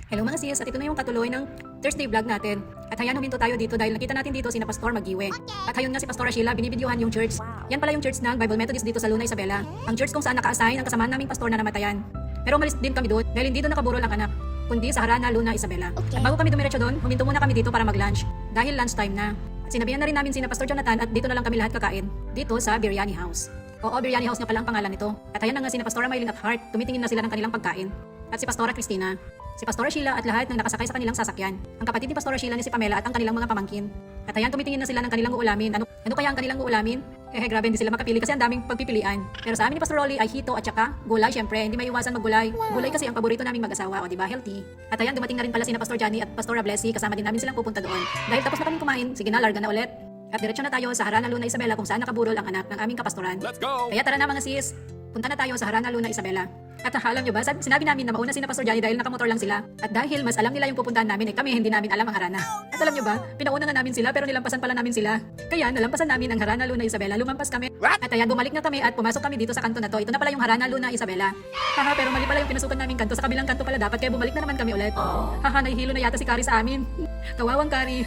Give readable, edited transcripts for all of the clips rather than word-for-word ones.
Hello mga sis, at ito na yung katuloy ng Thursday vlog natin. At hayaan huminto tayo dito dahil nakita natin dito sina Pastor Magiwe. At hayon nga si Pastora Sheila, binibidyohan yung church. Yan pala yung church ng Bible Methodist dito sa Luna Isabela. Ang church kung saan naka-assign ang kasamahan naming pastor na namatayan. Pero umalis din kami doon dahil hindi doon nakaburol ang anak, kundi sa Harana, Luna Isabela. At bago kami dumiretso doon, huminto muna kami dito para mag-lunch dahil lunchtime na. At sinabihan na rin namin sina Pastor Jonathan at dito na lang kami lahat kakain dito sa Biryani House. Oo, Biryani House nga pala ang pangalan nito. At ayan na nga sina Pastora Maylin at Heart, tumitingin na sila ng kanilang pagkain. At si Pastora Christina, si Pastora Sheila at lahat ng nakasakay sa kanilang sasakyan. Ang kapatid ni Pastora Sheila ni si Pamela at ang kanilang mga pamangkin. At ayan, tumitingin na sila ng kanilang uulamin. Ano kaya ang kanilang uulamin? Grabe, hindi sila makapili kasi ang daming pagpipilian. Pero sa amin ni Pastor Rolly ay hito at saka gulay, syempre, hindi may iwasan maggulay. Gulay kasi ang paborito naming mag-asawa, o diba, healthy. At ayan, dumating na rin pala sina Pastor Johnny at Pastora Blessy, kasama din namin silang pupunta doon. Dahil tapos na kaming kumain, sige na, larga na ulit. At diretso na tayo sa Harana, Luna Isabela kung saan nakaburol ang anak ng aming kapastoran. Let's go! Kaya tara na mga sis, punta na tayo sa Harana, Luna Isabela. At alam nyo ba, sinabi namin na mauna sina Pastor Johnny dahil nakamotor lang sila. At dahil mas alam nila yung pupuntahan namin, kami hindi namin alam ang Harana. At alam nyo ba, pinauna nga namin sila pero nilampasan pala namin sila. Kaya nalampasan namin ang Harana, Luna Isabela, lumampas kami. What? At ayan, bumalik na kami at pumasok kami dito sa kanto na to. Ito na pala yung Harana, Luna Isabela. Haha, pero mali pala yung pinasukan namin kanto, sa kabilang kanto pala dapat, kaya bumalik na naman kami ulit. Haha, nahihilo na yata si Kari sa amin. Kawawang Kari.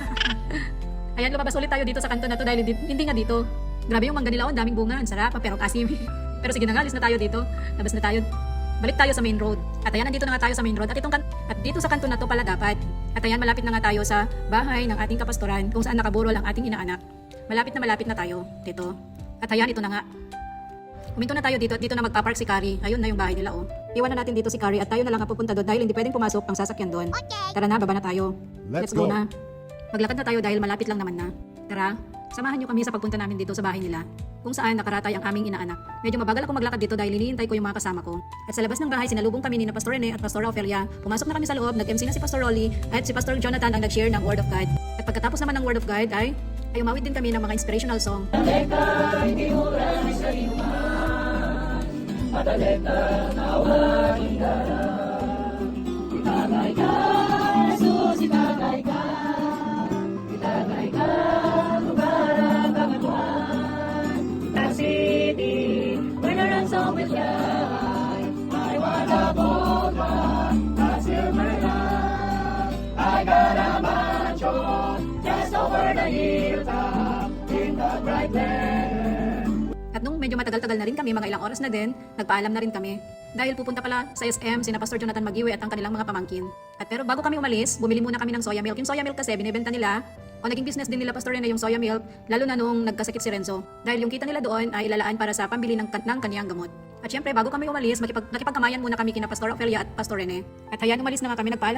Ayan, lumabas ulit tayo dito sa kanto na to dahil hindi nga dito. Grabe yung mangga nila, ang daming bunga, ang sarap, pero kasim. Pero sige na nga, alis na tayo dito. Labas na tayo. Balik tayo sa main road. At ayan, nandito na nga tayo sa main road. At dito sa kanto na to pala dapat. At ayan, malapit na nga tayo sa bahay ng ating kapastoran kung saan nakaburol ang ating inaanak. Malapit na tayo dito. At ayan, ito na nga. Huminto na tayo dito at dito na magpapark si Kari. Ayun na yung bahay nila, oh. Iwan na natin dito si Kari at tayo na lang ang pupunta doon dahil hindi pwedeng pumasok ang sasakyan doon. Tara na, baba na tayo. Let's go go. na. Maglakad na tayo dahil malapit lang naman na. Tara, samahan niyo kami sa pagpunta namin dito sa bahay nila kung saan nakaratay ang aming inaanak. Medyo mabagal ako maglakad dito dahil hinihintay ko yung mga kasama ko. At sa labas ng bahay, sinalubong kami ni na Pastor Rene at Pastor Ofelia. Pumasok na kami sa loob, nag-MC na si Pastor Rolly at si Pastor Jonathan ang nag-share ng Word of God. At pagkatapos naman ng Word of God ay umawit din kami ng mga inspirational song. At nung medyo matagal-tagal na rin kami, mga ilang oras na din, nagpaalam na rin kami. Dahil pupunta pala sa SM sina Pastor Jonathan Magiwe at ang kanilang mga pamangkin. At pero bago kami umalis, bumili muna kami ng soya milk. Yung soya milk kasi binibenta nila, o naging business din nila Pastor Rene yung soya milk, lalo na nung nagkasakit si Renzo. Dahil yung kita nila doon ay ilalaan para sa pambili ng kaniyang gamot. At syempre, bago kami umalis, nakipagkamayan muna kami kina Pastor Ofelia at Pastor Rene. At hayan, umalis na nga kami, nagpaalam